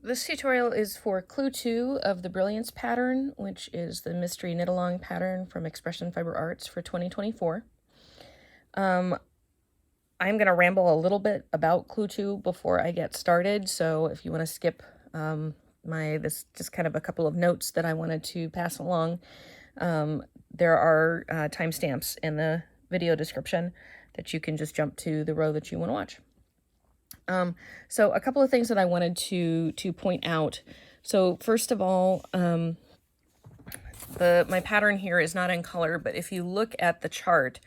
This tutorial is for Clue 2 of the Brilliance pattern, which is the mystery knit-along pattern from Expression Fiber Arts for 2024. I'm going to ramble a little bit about Clue 2 before I get started, so if you want to skip this just kind of a couple of notes that I wanted to pass along, there are timestamps in the video description that you can just jump to the row that you want to watch. So a couple of things that I wanted to point out. So first of all, my pattern here is not in color, but if you look at the chart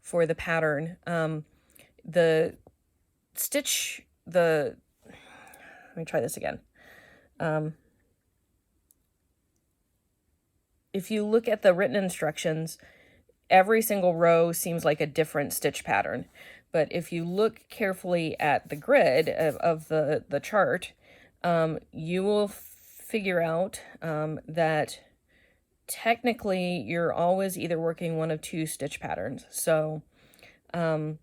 for the pattern, let me try this again. If you look at the written instructions, every single row seems like a different stitch pattern. But if you look carefully at the grid of the chart, you will figure out that technically you're always either working one of two stitch patterns. So, for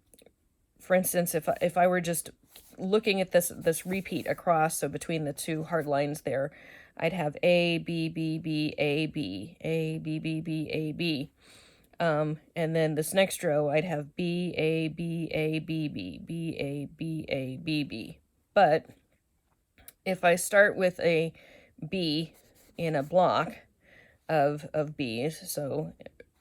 instance, if I were just looking at this repeat across, so between the two hard lines there, I'd have A, B, B, B, A, B, A, B, B, B, A, B. And then this next row, I'd have B, A, B, A, B, B, B, A, B, A, B, B. But if I start with a B in a block of B's, so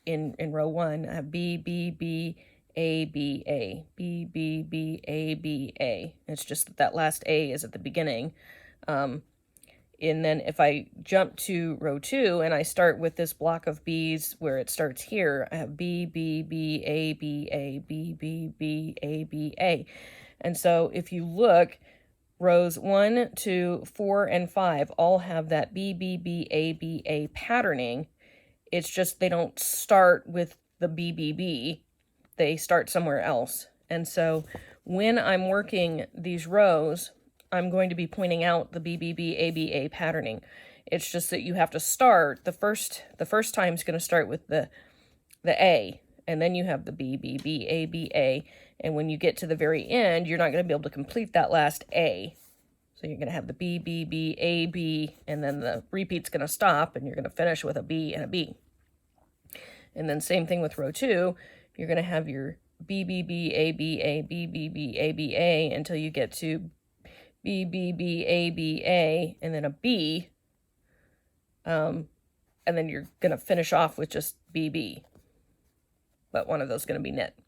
in row 1, I have B, B, B, A, B, A, B, B, B, A, B, A. It's just that last A is at the beginning. And then if I jump to row 2 and I start with this block of B's where it starts here, I have B, B, B, A, B, A, B, B, B, A, B, A. And so if you look, rows 1, 2, 4, and 5 all have that B, B, B, A, B, A patterning. It's just they don't start with the B, B, B. They start somewhere else. And so when I'm working these rows, I'm going to be pointing out the BBB ABA patterning. It's just that you have to start the first time is going to start with the A, and then you have the BBB ABA, and when you get to the very end, you're not going to be able to complete that last A. So you're going to have the BBB AB, and then the repeat's going to stop, and you're going to finish with a B and a B. And then same thing with row 2, you're going to have your BBB ABA BBB ABA until you get to B, B, B, A, B, A, and then a B, and then you're going to finish off with just B, B, but one of those is going to be knit.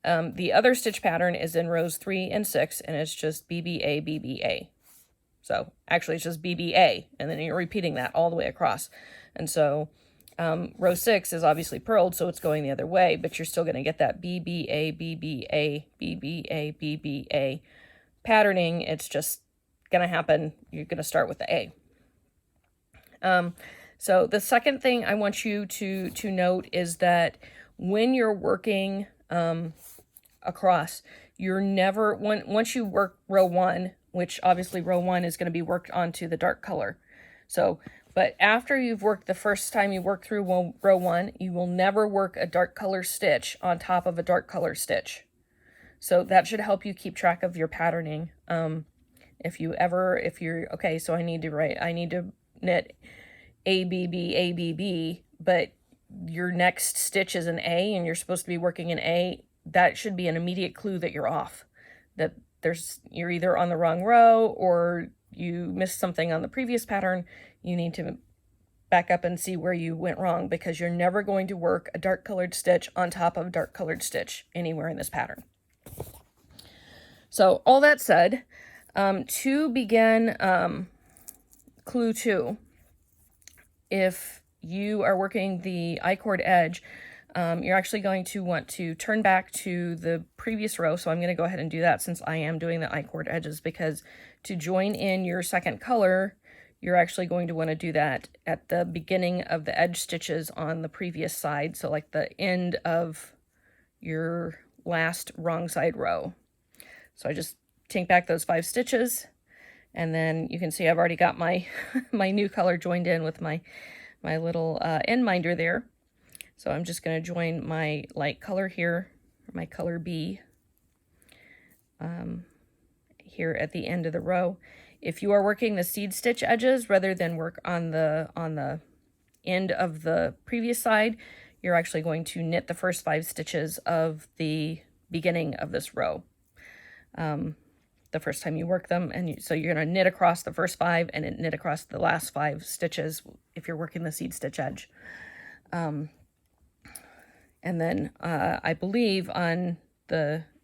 The other stitch pattern is in rows 3 and 6, and it's just B, B, A, B, B, A. So actually it's just B, B, A, and then you're repeating that all the way across. And so row 6 is obviously purled, so it's going the other way, but you're still going to get that B, B, A, B, B, A, B, B, A, B, B, A patterning. It's just going to happen. You're going to start with the A. So the second thing I want you to note is that when you're working across, you're never, once you work row 1, which obviously row 1 is going to be worked onto the dark color. So, but after you've worked the first time you work through row 1, you will never work a dark color stitch on top of a dark color stitch. So that should help you keep track of your patterning. Okay, so I need to knit ABB, ABB, but your next stitch is an A and you're supposed to be working an A, that should be an immediate clue that you're off. That you're either on the wrong row or you missed something on the previous pattern. You need to back up and see where you went wrong, because you're never going to work a dark colored stitch on top of a dark colored stitch anywhere in this pattern. So all that said, to begin Clue 2, if you are working the I-cord edge, you're actually going to want to turn back to the previous row. So I'm going to go ahead and do that since I am doing the I-cord edges, because to join in your second color, you're actually going to want to do that at the beginning of the edge stitches on the previous side. So like the end of your last wrong side row. So I just tink back those 5 stitches, and then you can see I've already got my my new color joined in with my little end minder there. So I'm just going to join my light color here, my color B, here at the end of the row. If you are working the seed stitch edges rather than work on the end of the previous side, you're actually going to knit the first 5 stitches of the beginning of this row. The first time you work them, and so you're going to knit across the first 5 and knit across the last 5 stitches if you're working the seed stitch edge. And then I believe on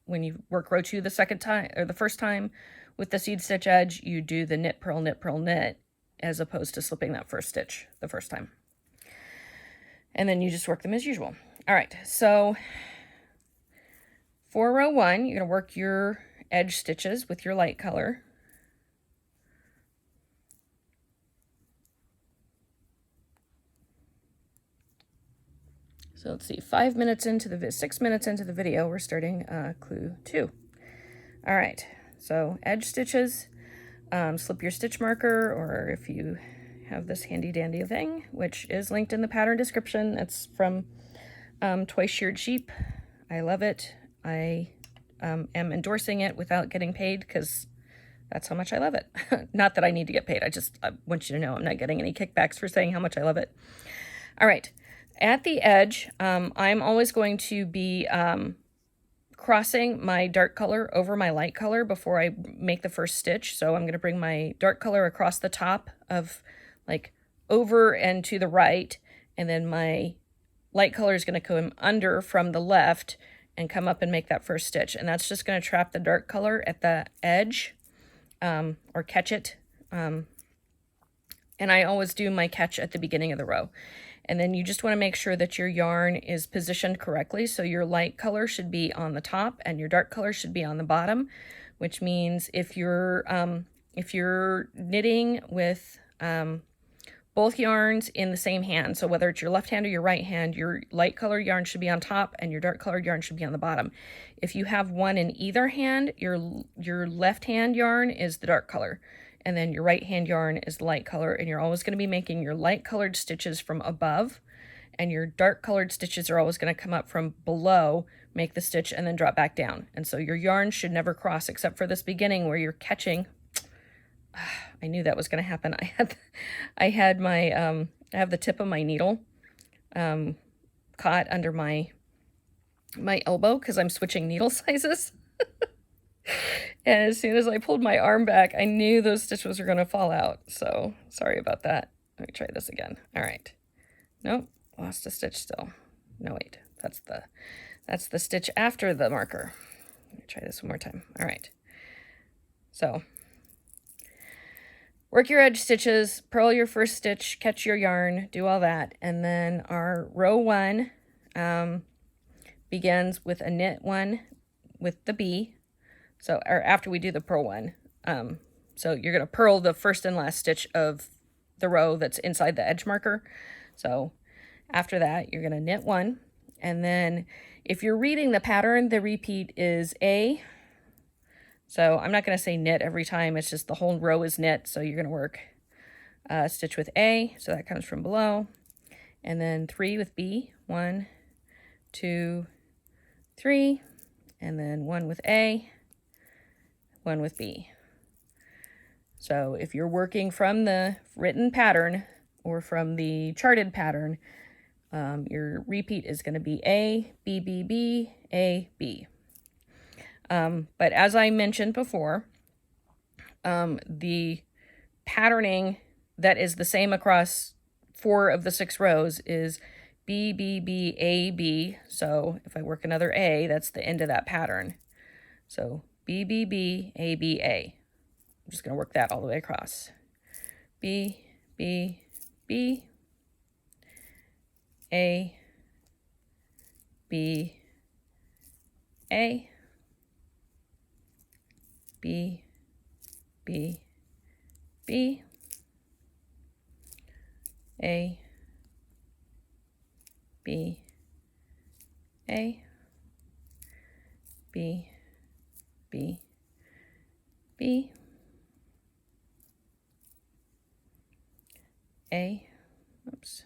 when you work row 2 the second time or the first time with the seed stitch edge, you do the knit, purl, knit, purl, knit, as opposed to slipping that first stitch the first time. And then you just work them as usual. All right, so for row 1, you're going to work your edge stitches with your light color. So let's see, 6 minutes into the video, we're starting clue 2. All right, so edge stitches, slip your stitch marker, or if you have this handy dandy thing, which is linked in the pattern description. It's from Twice Sheared Sheep. I love it. I am endorsing it without getting paid because that's how much I love it. Not that I need to get paid. I want you to know I'm not getting any kickbacks for saying how much I love it. All right. At the edge, I'm always going to be crossing my dark color over my light color before I make the first stitch. So I'm going to bring my dark color across the top of, like, over and to the right, and then my light color is going to come under from the left and come up and make that first stitch. And that's just going to trap the dark color at the edge, or catch it. And I always do my catch at the beginning of the row. And then you just want to make sure that your yarn is positioned correctly. So your light color should be on the top and your dark color should be on the bottom, which means if you're knitting with both yarns in the same hand, so whether it's your left hand or your right hand, your light color yarn should be on top and your dark colored yarn should be on the bottom. If you have one in either hand, your left hand yarn is the dark color, and then your right hand yarn is the light color, and you're always going to be making your light colored stitches from above, and your dark colored stitches are always going to come up from below, make the stitch, and then drop back down. And so your yarn should never cross except for this beginning where you're catching. I knew that was going to happen. I have the tip of my needle caught under my elbow because I'm switching needle sizes. And as soon as I pulled my arm back, I knew those stitches were going to fall out. So sorry about that. Let me try this again. All right. Nope, lost a stitch still. No, wait, that's the stitch after the marker. Let me try this one more time. All right. So work your edge stitches, purl your first stitch, catch your yarn, do all that. And then our row 1 begins with a knit 1 with the B. So, or after we do the purl 1. So you're going to purl the first and last stitch of the row that's inside the edge marker. So after that, you're going to knit 1. And then if you're reading the pattern, the repeat is A. So I'm not going to say knit every time. It's just the whole row is knit. So you're going to work stitch with A. So that comes from below. And then 3 with B. 1, 2, 3. And then 1 with A. 1 with B. So if you're working from the written pattern or from the charted pattern, your repeat is going to be A, B, B, B, A, B. But as I mentioned before, the patterning that is the same across 4 of the 6 rows is B, B, B, A, B. So if I work another A, that's the end of that pattern. So B, B, B, A, B, A. I'm just going to work that all the way across. B, B, B, A, B, A, B, B, B, A, B, A, B, B, B, A, oops,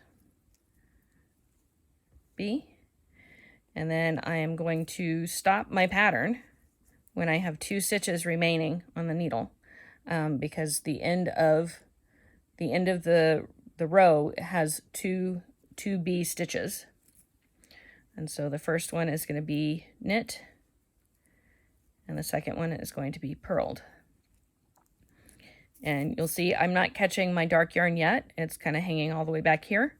B, and then I am going to stop my pattern when I have 2 stitches remaining on the needle. because the end of the row has two B stitches. And so the first one is going to be knit, and the second one is going to be purled. And you'll see I'm not catching my dark yarn yet. It's kind of hanging all the way back here.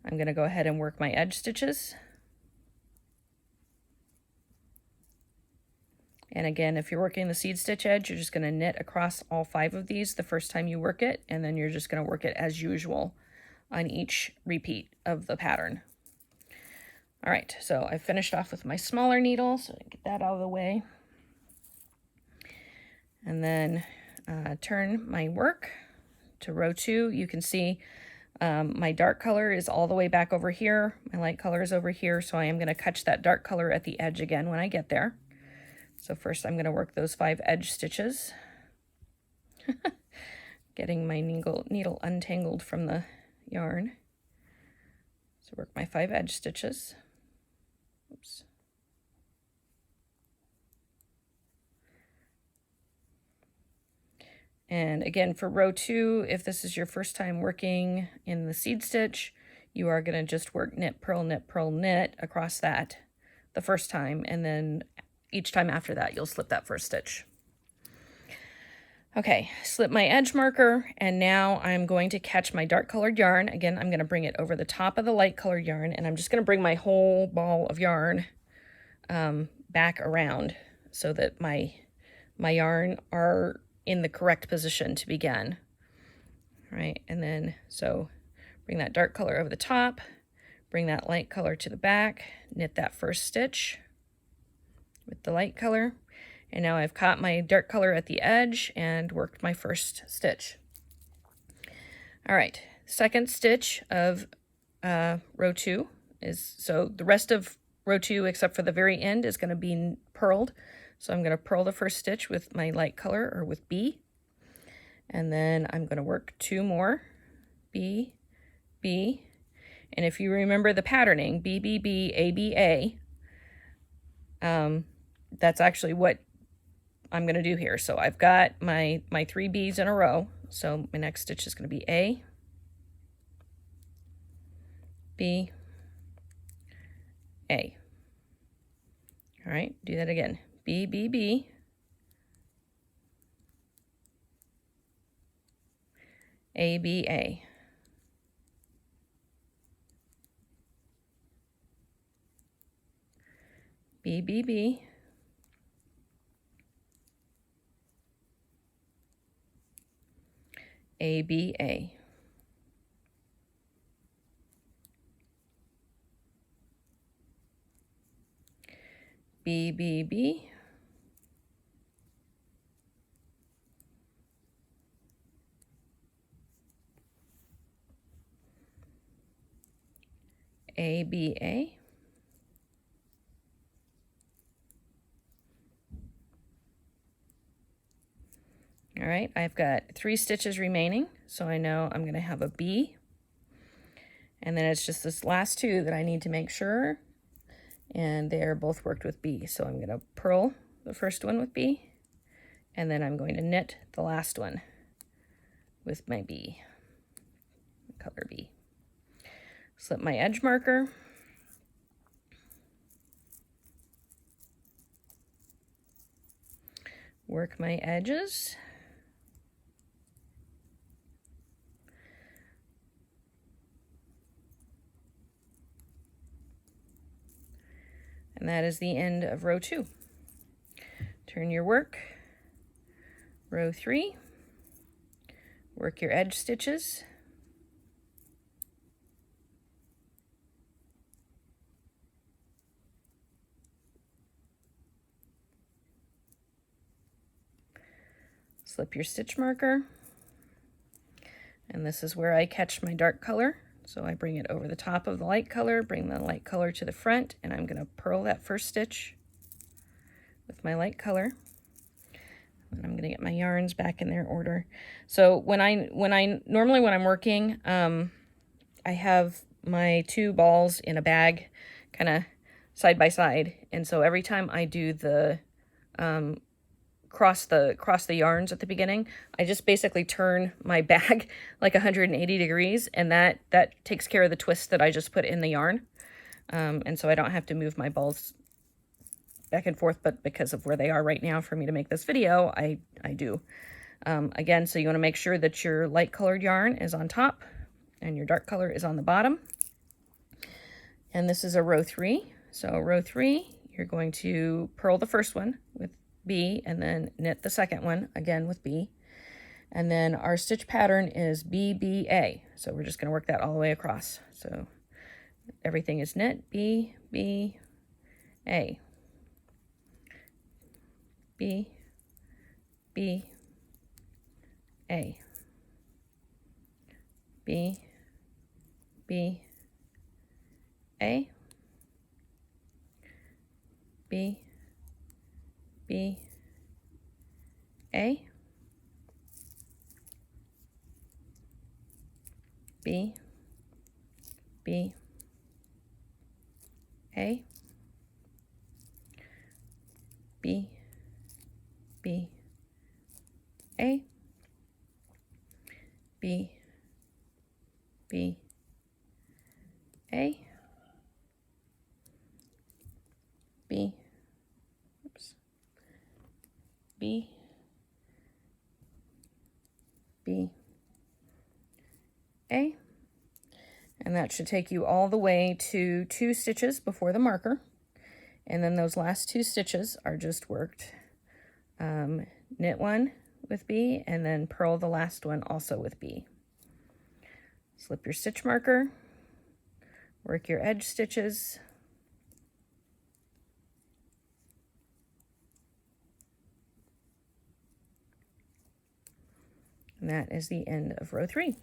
I'm going to go ahead and work my edge stitches. And again, if you're working the seed stitch edge, you're just going to knit across all 5 of these the first time you work it, and then you're just going to work it as usual on each repeat of the pattern. All right, so I finished off with my smaller needle, so I get that out of the way. And then turn my work to row 2. You can see my dark color is all the way back over here. My light color is over here, so I am going to catch that dark color at the edge again when I get there. So first I'm going to work those 5 edge stitches. Getting my needle untangled from the yarn. So work my 5 edge stitches. Oops. And again, for row 2, if this is your first time working in the seed stitch, you are going to just work knit, purl, knit across that the first time, and then each time after that you'll slip that first stitch. Okay, slip my edge marker, and now I'm going to catch my dark colored yarn. Again, I'm going to bring it over the top of the light colored yarn, and I'm just going to bring my whole ball of yarn back around so that my yarn are in the correct position to begin. All right, and then so bring that dark color over the top, bring that light color to the back, knit that first stitch with the light color, and now I've caught my dark color at the edge and worked my first stitch. All right, second stitch of row 2 is, so the rest of row 2 except for the very end is going to be purled. So I'm going to purl the first stitch with my light color, or with B, and then I'm going to work 2 more, B, B, and if you remember the patterning, B, B, B, A, B, A, that's actually what I'm going to do here. So I've got my 3 B's in a row, so my next stitch is going to be A, B, A. All right, do that again. B, B, B, A, B, A. B, B, B, A, B, A. B, B, B, A, B, A. All right, I've got 3 stitches remaining, so I know I'm going to have a B, and then it's just this last 2 that I need to make sure, and they are both worked with B. So I'm going to purl the first one with B, and then I'm going to knit the last one with my B, color B. Slip my edge marker, work my edges, and that is the end of row 2. Turn your work, row 3, work your edge stitches, slip your stitch marker, and this is where I catch my dark color. So I bring it over the top of the light color, bring the light color to the front, and I'm going to purl that first stitch with my light color. And I'm going to get my yarns back in their order. So normally when I'm working, I have my 2 balls in a bag, kind of side by side, and so every time I do the cross the yarns at the beginning, I just basically turn my bag like 180 degrees, and that takes care of the twist that I just put in the yarn. And so I don't have to move my balls back and forth, but because of where they are right now for me to make this video, I do. Again, so you want to make sure that your light colored yarn is on top and your dark color is on the bottom. And this is a row 3. So row 3, you're going to purl the first one with B and then knit the second one again with B. And then our stitch pattern is BBA. So we're just going to work that all the way across. So everything is knit, B, B, A. B, B, A. B, B, A. B, B, A. B, B, A. B, B, A. B, B, A. B, oops, B, B, A. And that should take you all the way to 2 stitches before the marker. And then those last 2 stitches are just worked. Knit one with B and then purl the last one also with B. Slip your stitch marker, work your edge stitches, and that is the end of row 3.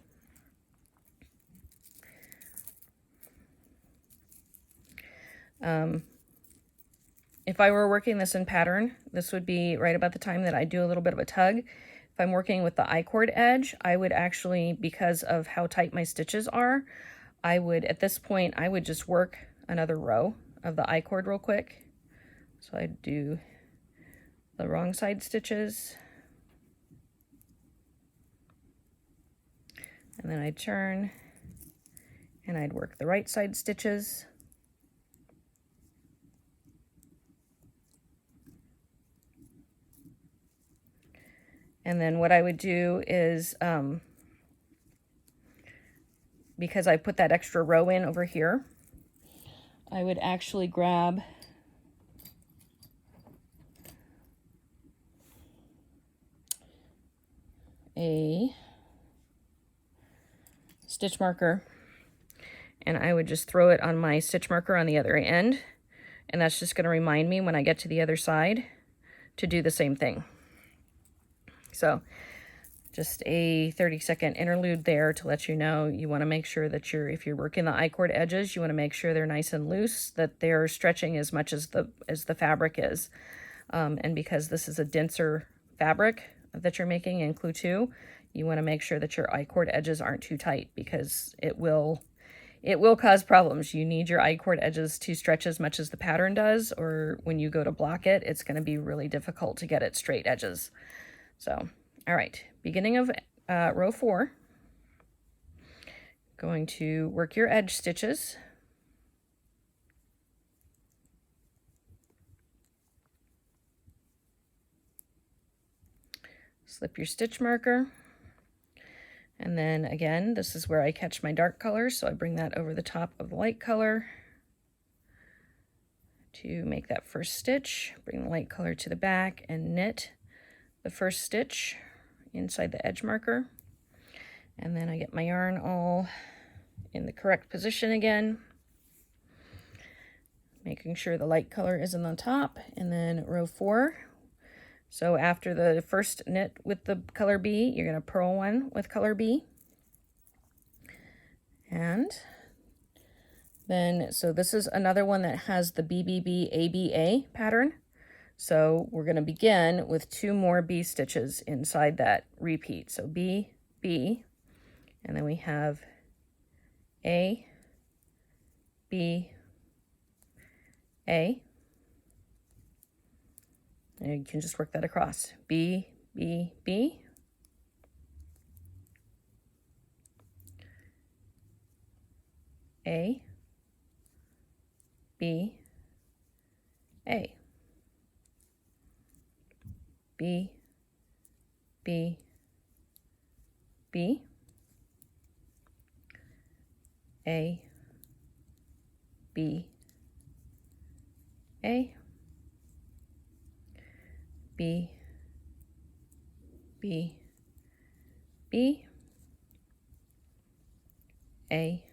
If I were working this in pattern, this would be right about the time that I do a little bit of a tug. If I'm working with the I-cord edge, I would actually, because of how tight my stitches are, I would, at this point, I would just work another row of the I-cord real quick. So I'd do the wrong side stitches, and then I'd turn, and I'd work the right side stitches. And then what I would do is, because I put that extra row in over here, I would actually grab a stitch marker, and I would just throw it on my stitch marker on the other end. And that's just going to remind me when I get to the other side to do the same thing. So just a 30-second interlude there to let you know you want to make sure that if you're working the I-cord edges, you want to make sure they're nice and loose, that they're stretching as much as the fabric is. And because this is a denser fabric that you're making in Cloutou, you want to make sure that your I-cord edges aren't too tight, because it will cause problems. You need your I-cord edges to stretch as much as the pattern does, or when you go to block it, it's going to be really difficult to get it straight edges. So, all right, beginning of row 4, going to work your edge stitches. Slip your stitch marker. And then again, this is where I catch my dark color, so I bring that over the top of the light color to make that first stitch. Bring the light color to the back and knit the first stitch inside the edge marker. And then I get my yarn all in the correct position again, making sure the light color is on the top. And then row 4. So after the first knit with the color B, you're going to purl one with color B. And then, so this is another one that has the BBB ABA pattern. So we're going to begin with 2 more B stitches inside that repeat. So B, B, and then we have A, B, A, And you can just work that across. B, B, B. A, B, A. B, B, B. A, B, A. B, B, B. A,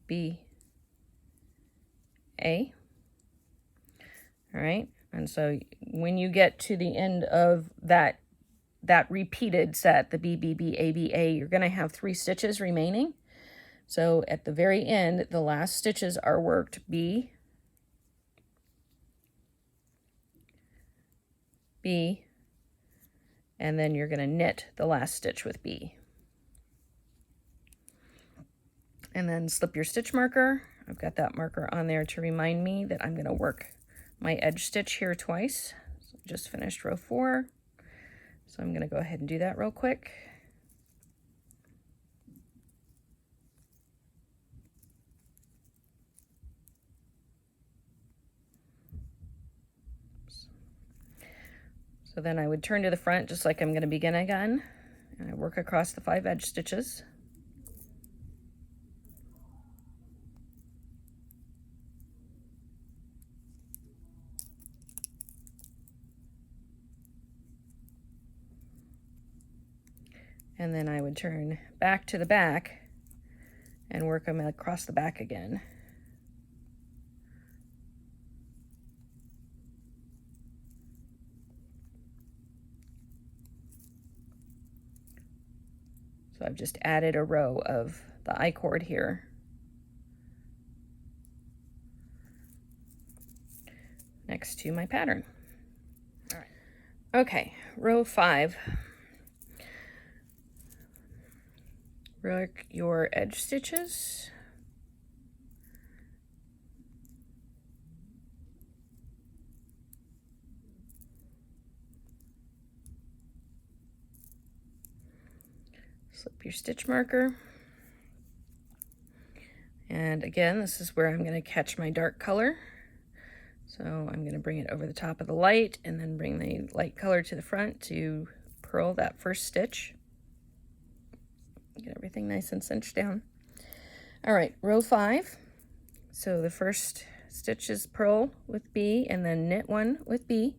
B, A. All right, and so when you get to the end of that repeated set, the B, B, B, A, B, A, you're going to have 3 stitches remaining. So at the very end, the last stitches are worked B, B, and then you're going to knit the last stitch with B. And then slip your stitch marker. I've got that marker on there to remind me that I'm going to work my edge stitch here twice. So just finished row 4. So I'm going to go ahead and do that real quick. So then I would turn to the front just like I'm going to begin again, and I work across the 5 edge stitches. And then I would turn back to the back and work them across the back again. So I've just added a row of the I-cord here. Next to my pattern. All right. Okay, row 5. Work your edge stitches. Slip your stitch marker. And again, this is where I'm going to catch my dark color. So I'm going to bring it over the top of the light and then bring the light color to the front to purl that first stitch. Get everything nice and cinched down. All right, row 5. So the first stitch is purl with B and then knit 1 with B.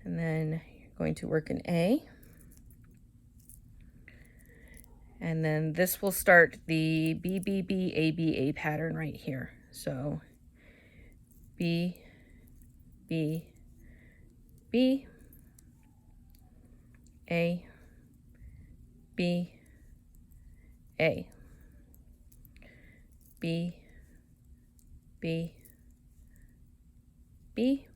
And then you're going to work an A. And then this will start the B, B, B, A, B, A pattern right here. So B, B, B, A, B, A, B, B, B,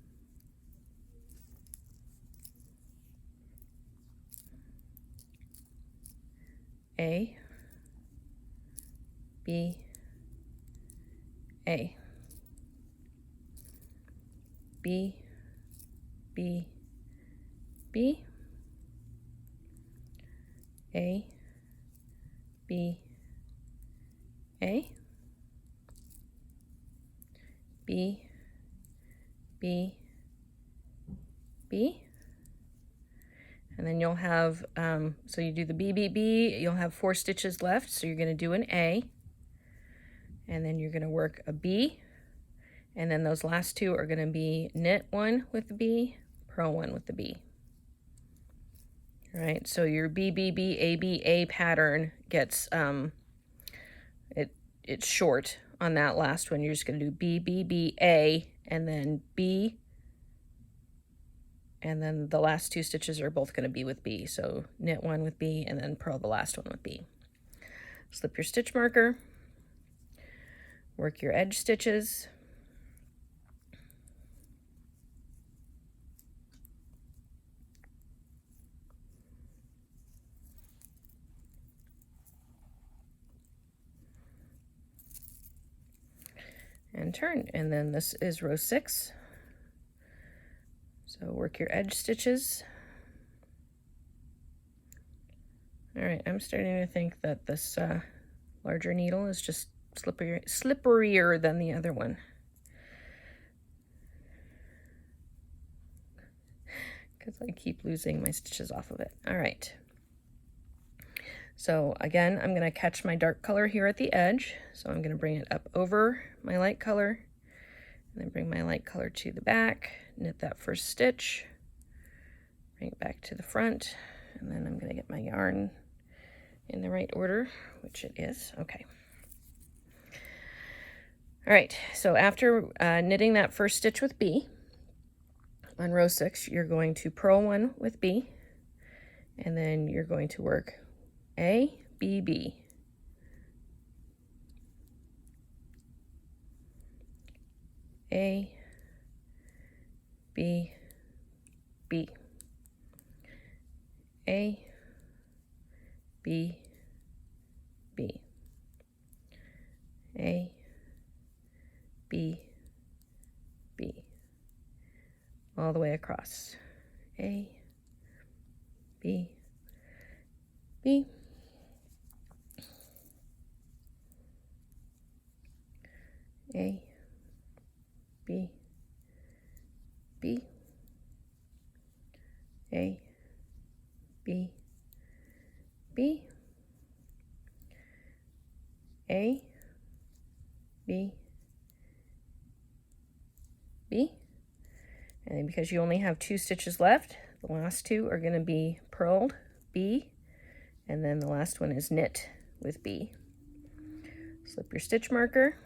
A, B, A, B, B, B, A, B, A, B, B, B, and then you'll have, so you do the B, B, B, you'll have 4 stitches left, so you're going to do an A, and then you're going to work a B, and then those last 2 are going to be knit 1 with the B, purl 1 with the B. All right, so your B, B, B, A, B, A pattern gets, it's short on that last one. You're just going to do B, B, B, A, and then B, and then the last 2 stitches are both going to be with B. So knit 1 with B, and then purl the last one with B. Slip your stitch marker, work your edge stitches, and turn. And then this is row 6. So work your edge stitches. All right, I'm starting to think that this larger needle is just slipperier than the other one. Because I keep losing my stitches off of it. All right. So again, I'm going to catch my dark color here at the edge. So I'm going to bring it up over my light color, and then bring my light color to the back, knit that first stitch, bring it back to the front, and then I'm going to get my yarn in the right order, which it is. Okay. All right, so after knitting that first stitch with B, on row 6, you're going to purl one with B, and then you're going to work A, B, B. A, B, B. A, B, B. A, B, B. All the way across. A, B, B. A, B, B. A, B, B. A, B, B. And then because you only have 2 stitches left, the last 2 are going to be purled B, and then the last one is knit with B. Slip your stitch marker,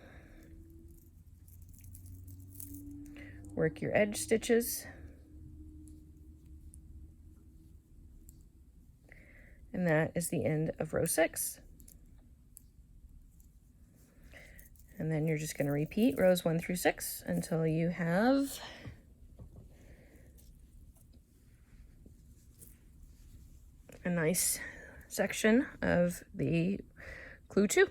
work your edge stitches, and that is the end of row 6. And then you're just going to repeat rows 1 through 6 until you have a nice section of the clue 2.